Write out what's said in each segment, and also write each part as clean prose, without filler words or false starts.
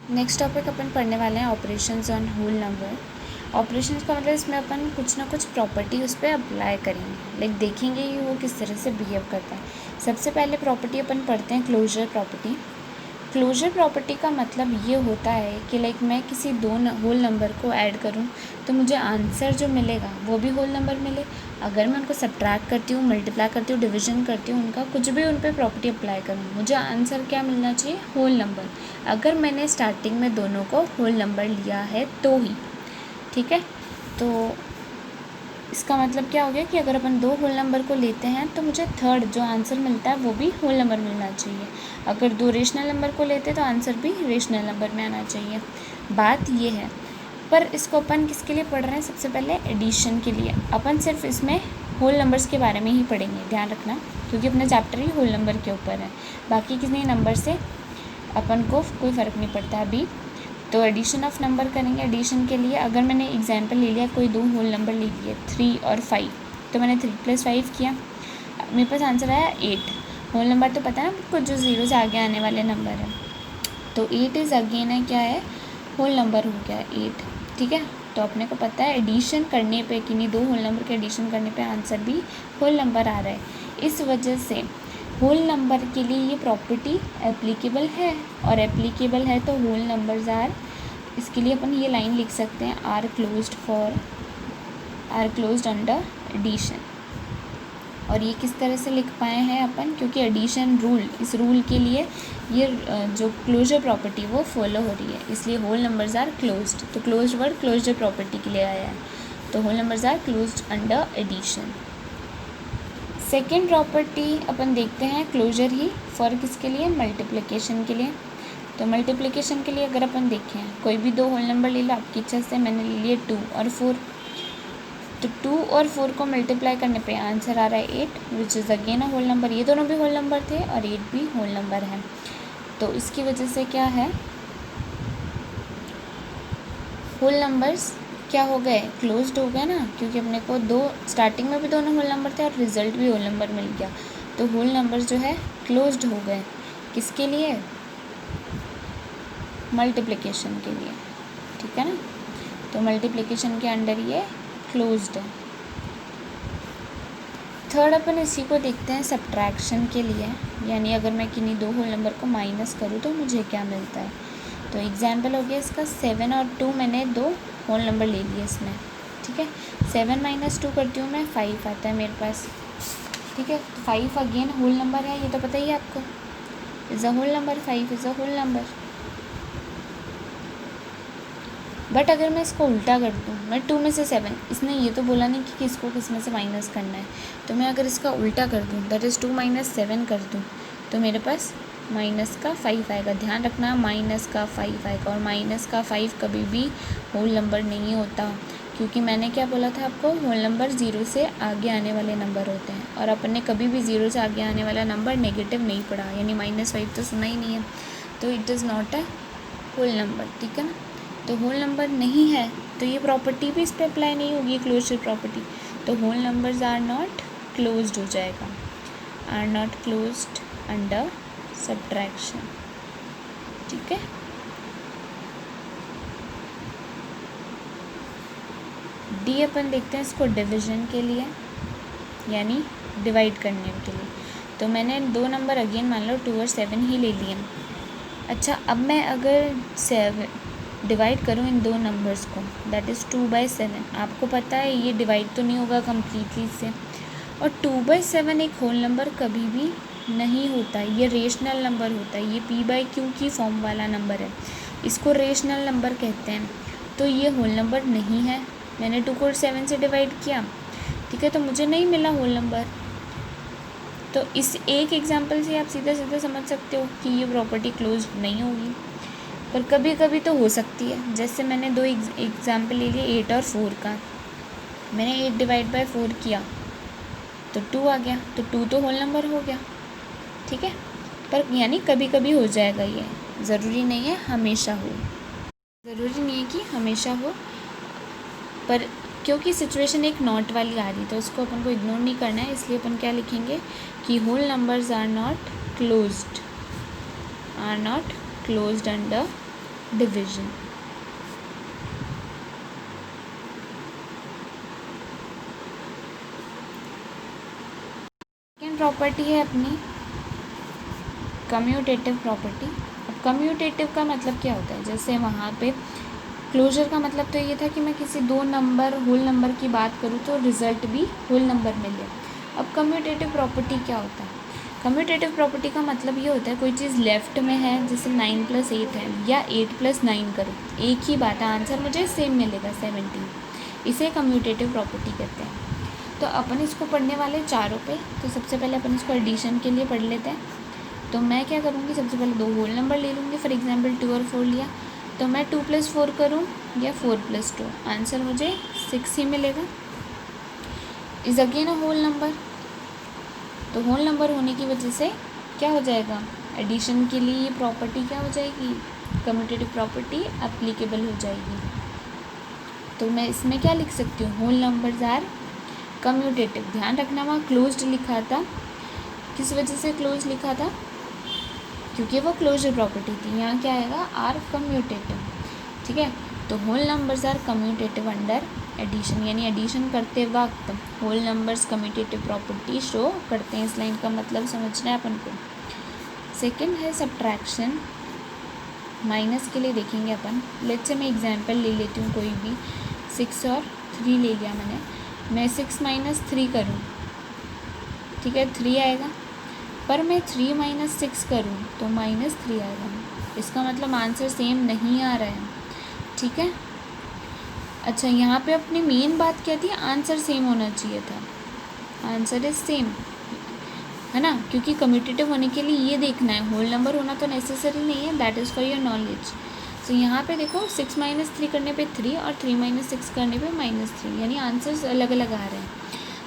Next topic अपन पढ़ने वाले हैं operations on whole number. Operations का मतलब इसमें अपन कुछ ना कुछ प्रॉपर्टी उस पर अप्लाई करेंगे, लाइक देखेंगे कि वो किस तरह से बिहेव करता है। सबसे पहले प्रॉपर्टी अपन पढ़ते हैं क्लोजर प्रॉपर्टी। क्लोजर प्रॉपर्टी का मतलब ये होता है कि लाइक मैं किसी दो होल नंबर को ऐड करूं तो मुझे आंसर जो मिलेगा वो भी होल नंबर मिले। अगर मैं उनको सब्ट्रैक्ट करती हूँ, मल्टीप्लाई करती हूँ, डिवीजन करती हूँ, उनका कुछ भी उन पर प्रॉपर्टी अप्लाई करूँ, मुझे आंसर क्या मिलना चाहिए? Whole number. अगर मैंने स्टार्टिंग में दोनों को होल नंबर लिया है तो ही, ठीक है। तो इसका मतलब क्या हो गया कि अगर अपन दो होल नंबर को लेते हैं तो मुझे थर्ड जो आंसर मिलता है वो भी होल नंबर मिलना चाहिए। अगर दो रेशनल नंबर को लेते तो आंसर भी रेशनल नंबर में आना चाहिए। बात ये है, पर इसको अपन किसके लिए पढ़ रहे हैं? सबसे पहले एडिशन के लिए। अपन सिर्फ इसमें होल नंबर्स के बारे में ही पढ़ेंगे, ध्यान रखना, क्योंकि अपना चैप्टर ही होल नंबर के ऊपर है। बाकी किसी नंबर से अपन को कोई फ़र्क नहीं पड़ता अभी। तो एडिशन ऑफ नंबर करेंगे। एडिशन के लिए अगर मैंने एग्जांपल ले लिया, कोई दो होल नंबर ले लिए 3 और 5, तो मैंने 3 + 5 किया, मेरे पास आंसर आया 8। होल नंबर तो पता है ना आपको, जो ज़ीरो से आगे आने वाले नंबर है। तो 8 इज़ अगेन है, क्या है? होल नंबर हो गया 8, ठीक है। तो अपने को पता है एडिशन करने पे, किन्हीं दो होल नंबर के एडिशन करने पे आंसर भी होल नंबर आ रहा है। इस वजह से होल नंबर के लिए ये प्रॉपर्टी एप्लीकेबल है, और एप्लीकेबल है तो होल नंबर्स आर, इसके लिए अपन ये लाइन लिख सकते हैं, आर क्लोज्ड अंडर एडिशन। और ये किस तरह से लिख पाए हैं अपन? क्योंकि एडिशन रूल, इस रूल के लिए ये जो क्लोजर प्रॉपर्टी वो फॉलो हो रही है, इसलिए होल नंबर्स आर क्लोज्ड। तो क्लोज्ड वर्ड क्लोजर प्रॉपर्टी के लिए आया है, तो whole numbers are closed under addition. Second property अपन देखते हैं क्लोजर ही फॉर किसके लिए? मल्टीप्लिकेशन के लिए। तो मल्टीप्लिकेशन के लिए अगर अपन देखें, कोई भी दो होल नंबर ले लो आपकी इच्छा से, मैंने ले लिए 2 और 4, तो 2 और 4 को मल्टीप्लाई करने पे आंसर आ रहा है 8, which is again a whole number. ये दोनों भी होल नंबर थे और 8 भी होल नंबर है। तो इसकी वजह से क्या है, होल नंबर्स क्या हो गए? क्लोज्ड हो गए ना, क्योंकि अपने को दो स्टार्टिंग में भी दोनों होल नंबर थे और रिजल्ट भी होल नंबर मिल गया। तो होल नंबर्स जो है क्लोज्ड हो गए, किसके लिए? मल्टीप्लिकेशन के लिए, ठीक है ना। तो मल्टीप्लिकेशन के अंडर ये क्लोज्ड है। थर्ड अपन इसी को देखते हैं सब्ट्रैक्शन के लिए, यानी अगर मैं किन्हीं दो होल नंबर को माइनस करूँ तो मुझे क्या मिलता है। तो एग्जाम्पल हो गया इसका 7 और 2, मैंने दो होल नंबर ले लिए इसमें, ठीक है। 7 - 2 करती हूँ मैं, 5 आता है मेरे पास, ठीक है। 5 अगेन होल नंबर है, ये तो पता ही है आपको, is a whole number, 5 is a whole number. But अगर मैं इसको उल्टा कर दूँ, मैं 2 में से 7, इसने ये तो बोला नहीं कि किसको किस में से माइनस करना है, तो मैं अगर इसका उल्टा कर दूँ, दैट इज़ 2 - 7 कर दूँ, तो मेरे पास माइनस का 5 आएगा। ध्यान रखना, माइनस का 5 आएगा, और माइनस का 5 कभी भी होल नंबर नहीं होता, क्योंकि मैंने क्या बोला था आपको, होल नंबर 0 से आगे आने वाले नंबर होते हैं, और अपन ने कभी भी 0 से आगे आने वाला नंबर नेगेटिव नहीं पढ़ा, यानी -5 तो सुना ही नहीं है, तो it is not a whole number, ठीक है ना। तो होल नंबर नहीं है तो ये प्रॉपर्टी भी इस पर अप्लाई नहीं होगी, क्लोजर प्रॉपर्टी। तो whole numbers are not closed हो जाएगा, are not closed under subtraction, ठीक है। डी अपन देखते हैं इसको डिवीजन के लिए, यानी डिवाइड करने के लिए। तो मैंने दो नंबर अगेन मान लो 2 और 7 ही ले लिए। अच्छा, अब मैं अगर डिवाइड करूँ इन दो नंबर्स को, दैट इज़ 2/7। आपको पता है ये डिवाइड तो नहीं होगा कम्प्लीटली से, और 2/7 एक होल नंबर कभी भी नहीं होता, ये रेशनल नंबर होता है, ये p/q की फॉर्म वाला नंबर है, इसको रेशनल नंबर कहते हैं। तो ये होल नंबर नहीं है, मैंने 2 को 7 से डिवाइड किया, ठीक है, तो मुझे नहीं मिला होल नंबर। तो इस एक एग्जाम्पल से आप सीधा सीधा समझ सकते हो कि ये प्रॉपर्टी क्लोज नहीं होगी, पर कभी कभी तो हो सकती है। जैसे मैंने दो एग्जाम्पल ले लिए 8 और 4 का, मैंने 8 / 4 किया तो 2 आ गया, तो 2 तो होल नंबर हो गया, ठीक है। पर यानी कभी कभी हो जाएगा, ये ज़रूरी नहीं है हमेशा हो, ज़रूरी नहीं है कि हमेशा हो, पर क्योंकि सिचुएशन एक नॉट वाली आ रही तो उसको अपन को इग्नोर नहीं करना है, इसलिए अपन क्या लिखेंगे कि whole numbers are not closed under division. Second property है अपनी कम्यूटेटिव प्रॉपर्टी। अब कम्यूटेटिव का मतलब क्या होता है, जैसे वहाँ पे क्लोजर का मतलब तो ये था कि मैं किसी दो नंबर होल नंबर की बात करूँ तो रिज़ल्ट भी होल नंबर मिले। अब कम्यूटेटिव प्रॉपर्टी क्या होता है, कम्यूटेटिव प्रॉपर्टी का मतलब ये होता है कोई चीज़ लेफ़्ट में है, जैसे 9 + 8 है या 8 + 9 करो, एक ही बात है, आंसर मुझे सेम मिलेगा 17, इसे कम्यूटेटिव प्रॉपर्टी कहते हैं। तो अपन इसको पढ़ने वाले चारों पे, तो सबसे पहले अपन इसको एडिशन के लिए पढ़ लेते हैं। तो मैं क्या करूँगी, सबसे पहले दो होल नंबर ले लूँगी, फॉर एग्जांपल 2 और 4 लिया, तो मैं 2 + 4 करूँ या 4 + 2, आंसर मुझे 6 ही मिलेगा। Is again a whole number, तो होल नंबर होने की वजह से क्या हो जाएगा, एडिशन के लिए ये प्रॉपर्टी क्या हो जाएगी, कम्यूटेटिव प्रॉपर्टी एप्लीकेबल हो जाएगी। तो मैं इसमें क्या लिख सकती हूँ, होल नंबर्स आर कम्यूटेटिव। ध्यान रखना वहाँ क्लोज्ड लिखा था, किस वजह से क्लोज लिखा था, क्योंकि वो क्लोजर प्रॉपर्टी थी। यहाँ क्या आएगा, आर कम्यूटेटिव, ठीक है। तो whole numbers are commutative under addition, यानी एडिशन करते वक्त whole numbers commutative property show करते हैं। इस लाइन का मतलब समझना है अपन को। सेकंड है सब्ट्रैक्शन, माइनस के लिए देखेंगे अपन। लेट्स से मैं एग्जांपल ले लेती हूँ कोई भी, 6 और 3 ले लिया मैंने, मैं 6 - 3 करूँ, ठीक है, 3 आएगा, पर मैं 3 - 6 करूँ तो -3 आएगा। इसका मतलब आंसर सेम नहीं आ रहा है, ठीक है। अच्छा, यहाँ पे अपनी मेन बात क्या थी, आंसर सेम होना चाहिए था, आंसर इज सेम, है ना, क्योंकि कम्यूटेटिव होने के लिए ये देखना है, होल नंबर होना तो नेसेसरी नहीं है, that is for your knowledge. So यहाँ पे देखो 6 - 3 करने पे 3 और 3 - 6 करने पे -3, यानी आंसर्स अलग अलग आ रहे हैं।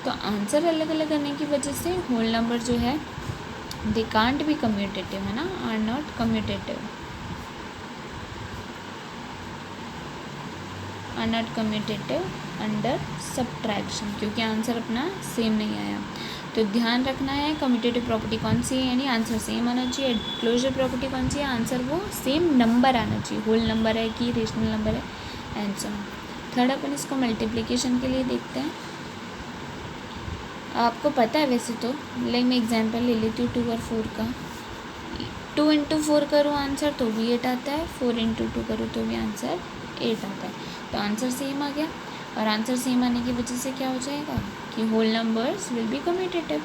तो आंसर अलग अलग आने की वजह से होल नंबर जो है they can't be commutative, है ना, are not commutative, are not commutative under subtraction, क्योंकि आंसर अपना सेम नहीं आया। तो ध्यान रखना है कम्यूटेटिव प्रॉपर्टी कौन सी है, यानी आंसर सेम आना चाहिए। क्लोजर प्रॉपर्टी कौन सी है, आंसर वो सेम नंबर आना चाहिए, होल नंबर है कि रेशनल नंबर है, एंड सो ऑन। थर्ड अपन इसको मल्टीप्लिकेशन के लिए देखते हैं। आपको पता है वैसे तो, लेकिन मैं एग्जांपल ले लेती हूँ 2 और 4 का। 2 × 4 करूँ आंसर तो भी 8 आता है, 4 × 2 करूँ तो भी आंसर 8 आता है। तो आंसर सेम आ गया, और आंसर सेम आने की वजह से क्या हो जाएगा कि whole numbers will be commutative,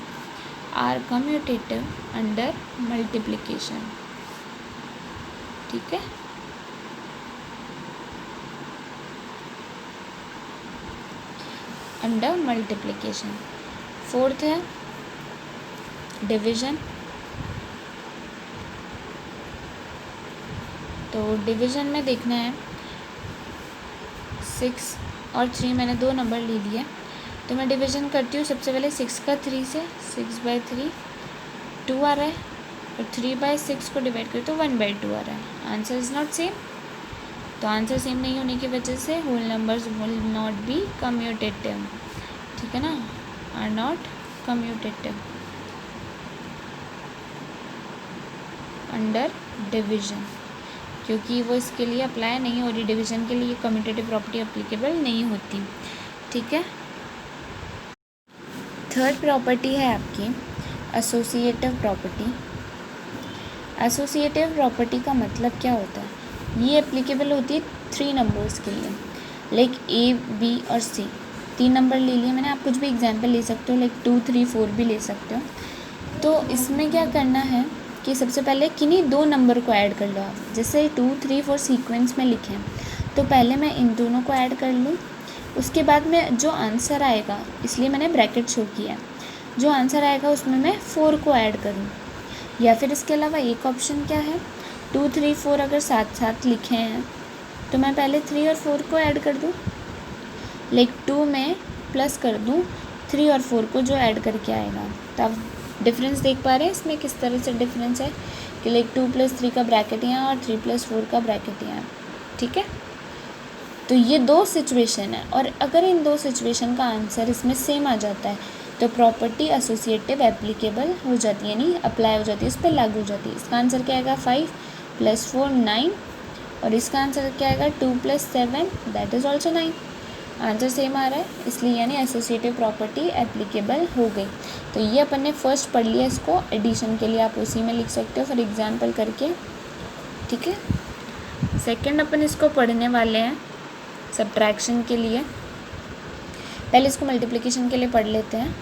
are commutative under multiplication, ठीक है। Under multiplication. फोर्थ है डिवीजन। तो डिवीजन में देखना है 6 और 3, मैंने दो नंबर ले लिए, तो मैं डिवीजन करती हूँ सबसे पहले 6 का 3 से, 6/3 2 आ रहा है, और 3/6 को डिवाइड करते तो 1/2 आ रहा है। आंसर इज़ नॉट सेम, तो आंसर सेम नहीं होने की वजह से whole numbers will not be commutative, ठीक है ना, are not commutative under division, क्योंकि वो इसके लिए अप्लाई नहीं हो रही, डिवीजन के लिए कम्यूटेटिव प्रॉपर्टी अप्लीकेबल नहीं होती, ठीक है। थर्ड प्रॉपर्टी है आपकी एसोसिएटिव प्रॉपर्टी। एसोसिएटिव प्रॉपर्टी का मतलब क्या होता है, ये एप्लीकेबल होती है 3 नंबर्स के लिए, लाइक A, B और C, 3 नंबर ले लिए मैंने, आप कुछ भी एग्जांपल ले सकते हो, लाइक 2, 3, 4 भी ले सकते हो। तो इसमें क्या करना है कि सबसे पहले किन्हीं 2 नंबर को ऐड कर लो आप, जैसे 2, 3, 4 सीक्वेंस में लिखें, तो पहले मैं इन दोनों को ऐड कर लूँ, उसके बाद में जो आंसर आएगा, इसलिए मैंने ब्रैकेट शो किया है, जो आंसर आएगा उसमें मैं 4 को ऐड करूँ, या फिर इसके अलावा एक ऑप्शन क्या है, 2, 3, 4 अगर साथ साथ लिखे हैं तो मैं पहले 3 और 4 को ऐड कर दूँ, लाइक 2 में प्लस कर दूँ 3 और 4 को जो ऐड करके आएगा। तो आप डिफरेंस देख पा रहे हैं इसमें किस तरह से डिफरेंस है कि लाइक 2 + 3 का ब्रैकेट यहाँ और 3 + 4 का ब्रैकेट यहाँ, ठीक है। तो ये 2 सिचुएशन है, और अगर इन 2 सिचुएशन का आंसर इसमें सेम आ जाता है तो प्रॉपर्टी एसोसिएटिव एप्लीकेबल हो जाती है, यानी अप्लाई हो जाती है, इस पर लागू हो जाती है। इसका आंसर क्या आएगा, 5 + 4 9 और इसका आंसर क्या आएगा 2 + 7 that is also 9। Answer same आ रहा है, इसलिए यानी एसोसिएटिव प्रॉपर्टी एप्लीकेबल हो गई। तो ये अपन ने फर्स्ट पढ़ लिया, इसको एडिशन के लिए आप उसी में लिख सकते हो फॉर एग्जांपल करके, ठीक है। सेकंड अपन इसको पढ़ने वाले हैं सब्ट्रैक्शन के लिए। पहले इसको मल्टीप्लिकेशन के लिए पढ़ लेते हैं।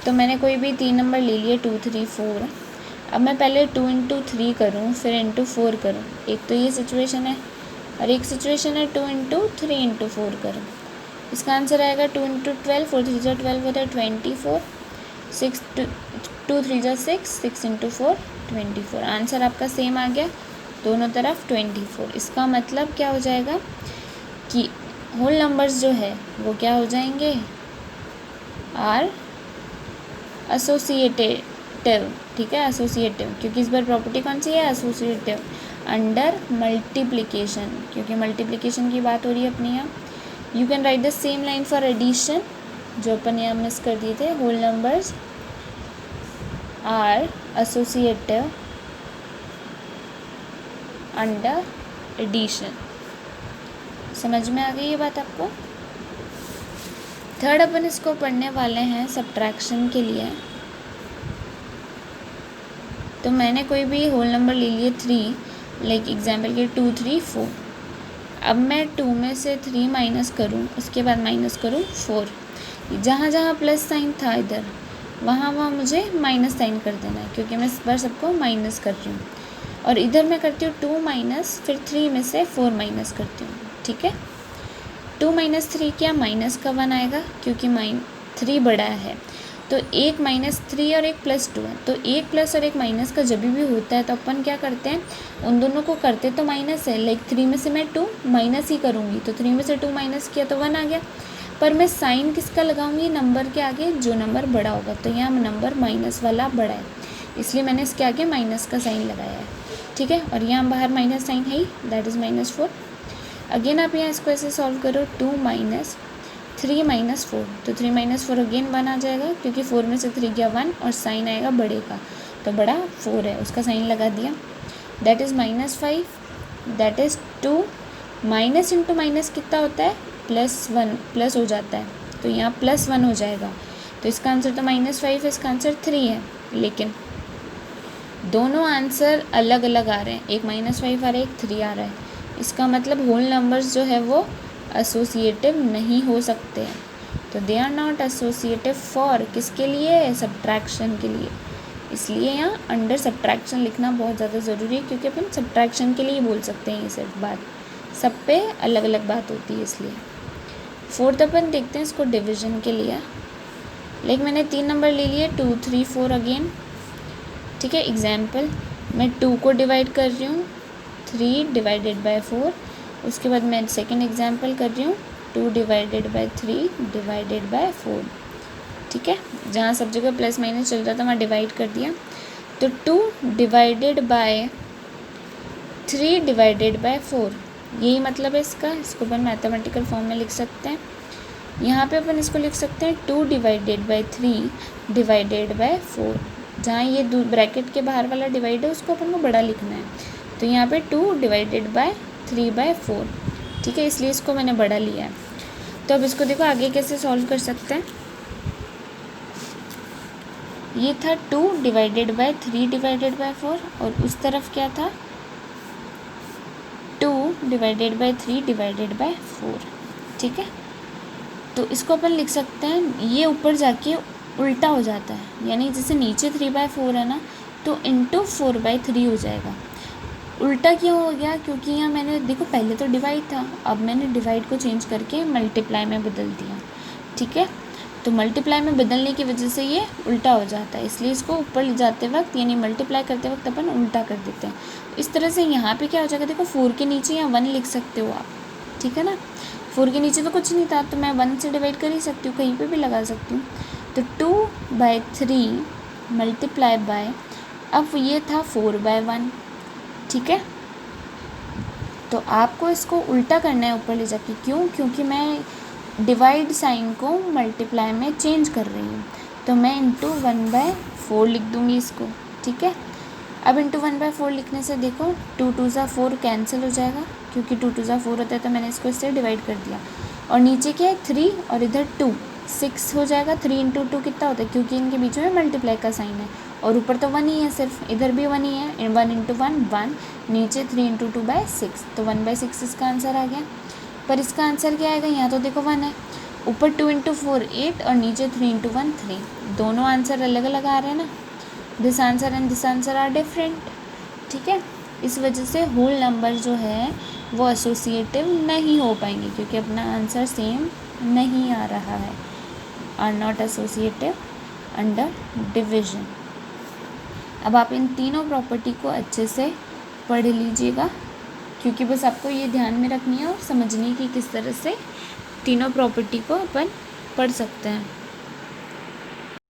तो मैंने कोई भी 3 नंबर ले लिए 2, 3, 4। अब मैं पहले 2 × 3 करूँ फिर × 4 करूँ, एक तो ये सिचुएशन है, और एक सिचुएशन है 2 × 3 × 4 करूँ। इसका आंसर आएगा 2 × 12, 4 3 × 12 होता है 24, 6 2 3 × 6, 6 × 4 24। आंसर आपका सेम आ गया दोनों तरफ 24। इसका मतलब क्या हो जाएगा कि होल नंबर्स जो है वो क्या हो जाएंगे, आर एसोसिएटिव, ठीक है, एसोसिएटिव, क्योंकि इस बार प्रॉपर्टी कौन सी है, एसोसिएटिव अंडर मल्टीप्लिकेशन, क्योंकि मल्टीप्लिकेशन की बात हो रही है अपनी यहाँ। You can write the same line for addition जो अपन यहाँ मिस कर दिए थे, whole numbers are associative under addition. समझ में आ गई ये बात आपको। थर्ड अपन इसको पढ़ने वाले हैं सब्ट्रैक्शन के लिए। तो मैंने कोई भी होल नंबर ले लिए 3, लाइक एग्जाम्पल के 2 3 4। अब मैं 2 में से 3 माइनस करूँ, उसके बाद माइनस करूँ 4। जहाँ जहाँ प्लस साइन था इधर वहाँ वहाँ मुझे माइनस साइन कर देना है, क्योंकि मैं इस बार सबको माइनस कर रही हूँ। और इधर मैं करती हूँ 2 माइनस, फिर 3 में से 4 माइनस करती हूँ, ठीक है। 2 - 3 क्या, माइनस का 1 आएगा, क्योंकि 3 बड़ा है। तो एक -3 और एक +2 है, तो एक प्लस और एक माइनस का जब भी होता है तो अपन क्या करते हैं, उन दोनों को करते तो माइनस है, लाइक 3 में से मैं 2 माइनस ही करूँगी, तो 3 में से 2 माइनस किया तो 1 आ गया। पर मैं साइन किसका लगाऊंगी, नंबर के आगे जो नंबर बड़ा होगा। तो यहाँ नंबर माइनस वाला बड़ा है, इसलिए मैंने इसके आगे माइनस का साइन लगाया है, ठीक है। और यहाँ बाहर माइनस साइन है ही, दैट इज़ -4। अगेन आप यहाँ इसको ऐसे सॉल्व करो, 2 - 3 - 4, तो 3 - 4 अगेन 1 आ जाएगा, क्योंकि 4 में से 3 गया 1 और साइन आएगा बड़े का, तो बड़ा 4 है, उसका साइन लगा दिया, that is -5, that is 2। Minus into minus कितना होता है, +1, प्लस हो जाता है, तो यहाँ +1 हो जाएगा। तो इसका आंसर तो -5 है, इसका आंसर 3 है, लेकिन दोनों आंसर अलग अलग आ रहे हैं, एक -5 आ रहा है, एक 3 आ रहा है। इसका मतलब होल नंबर्स जो है वो एसोसिएटिव नहीं हो सकते हैं, तो they are not associative for किसके लिए, सब्ट्रैक्शन के लिए। इसलिए यहाँ अंडर सब्ट्रैक्शन लिखना बहुत ज़्यादा ज़रूरी है, क्योंकि अपन सब्ट्रैक्शन के लिए बोल सकते हैं ये सिर्फ बात, सब पे अलग अलग बात होती है इसलिए। फोर्थ अपन देखते हैं इसको डिवीज़न के लिए। लाइक मैंने 3 नंबर ले लिए 2 3 4 अगेन, ठीक है। एग्जाम्पल मैं 2 को डिवाइड कर रही हूँ 3 / 4, उसके बाद मैं सेकंड एग्जाम्पल कर रही हूँ 2 / 3 / 4, ठीक है। जहाँ सब जगह प्लस माइनस चल रहा था वहाँ डिवाइड कर दिया। तो 2 / 3 / 4, यही मतलब है इसका। इसको अपन मैथमेटिकल फॉर्म में लिख सकते हैं। यहाँ पे अपन इसको लिख सकते हैं 2 / 3 / 4। जहाँ ये ब्रैकेट के बाहर वाला डिवाइड है उसको अपन को बड़ा लिखना है, तो यहाँ पे 2 / 3/4, ठीक है, इसलिए इसको मैंने बड़ा लिया है। तो अब इसको देखो आगे कैसे सॉल्व कर सकते हैं। ये था 2 / 3 / 4, और उस तरफ क्या था 2 / 3 / 4, ठीक है। तो इसको अपन लिख सकते हैं, ये ऊपर जाके उल्टा हो जाता है, यानी जैसे नीचे 3/4 है ना, तो इंटू 4/3 हो जाएगा। उल्टा क्यों हो गया, क्योंकि यहाँ मैंने देखो पहले तो डिवाइड था, अब मैंने डिवाइड को चेंज करके मल्टीप्लाई में बदल दिया, ठीक है। तो मल्टीप्लाई में बदलने की वजह से ये उल्टा हो जाता है, इसलिए इसको ऊपर ले जाते वक्त यानी मल्टीप्लाई करते वक्त अपन उल्टा कर देते हैं। इस तरह से यहाँ पे क्या हो जाएगा, देखो 4 के नीचे यहाँ 1 लिख सकते हो आप, ठीक है ना। 4 के नीचे तो कुछ नहीं था, तो मैं 1 से डिवाइड कर ही सकती हूँ, कहीं पे भी लगा सकती हूँ। तो 2/3 मल्टीप्लाई बाय, अब ये था 4/1, ठीक है। तो आपको इसको उल्टा करना है ऊपर ले जाके, क्यों, क्योंकि मैं डिवाइड साइन को मल्टीप्लाई में चेंज कर रही हूँ, तो मैं इंटू 1/4 लिख दूँगी इसको, ठीक है। अब इंटू 1/4 लिखने से देखो 2 2 ज़ा 4 कैंसिल हो जाएगा, क्योंकि 2 2 ज़ा 4 होता है तो मैंने इसको इससे डिवाइड कर दिया। और नीचे क्या है 3 और इधर 2, 6 हो जाएगा। 3 इंटू 2 कितना होता है, क्योंकि इनके बीच में मल्टीप्लाई का साइन है और ऊपर तो 1 ही है, सिर्फ इधर भी 1 ही है। 1 इंटू 1 1, नीचे 3 इंटू 2/6, तो 1/6 इसका आंसर आ गया। पर इसका आंसर क्या आएगा, यहाँ तो देखो 1 है, ऊपर 2 इंटू 4 8 और नीचे 3 इंटू 1 3। दोनों आंसर अलग अलग आ रहे हैं ना, this answer and this answer are different. ठीक है, इस वजह से होल नंबर जो है वो एसोसिएटिव नहीं हो पाएंगे, क्योंकि अपना आंसर सेम नहीं आ रहा है, are not associative under division. अब आप इन तीनों प्रॉपर्टी को अच्छे से पढ़ लीजिएगा, क्योंकि बस आपको ये ध्यान में रखनी है और समझनी है कि किस तरह से तीनों प्रॉपर्टी को अपन पढ़ सकते हैं।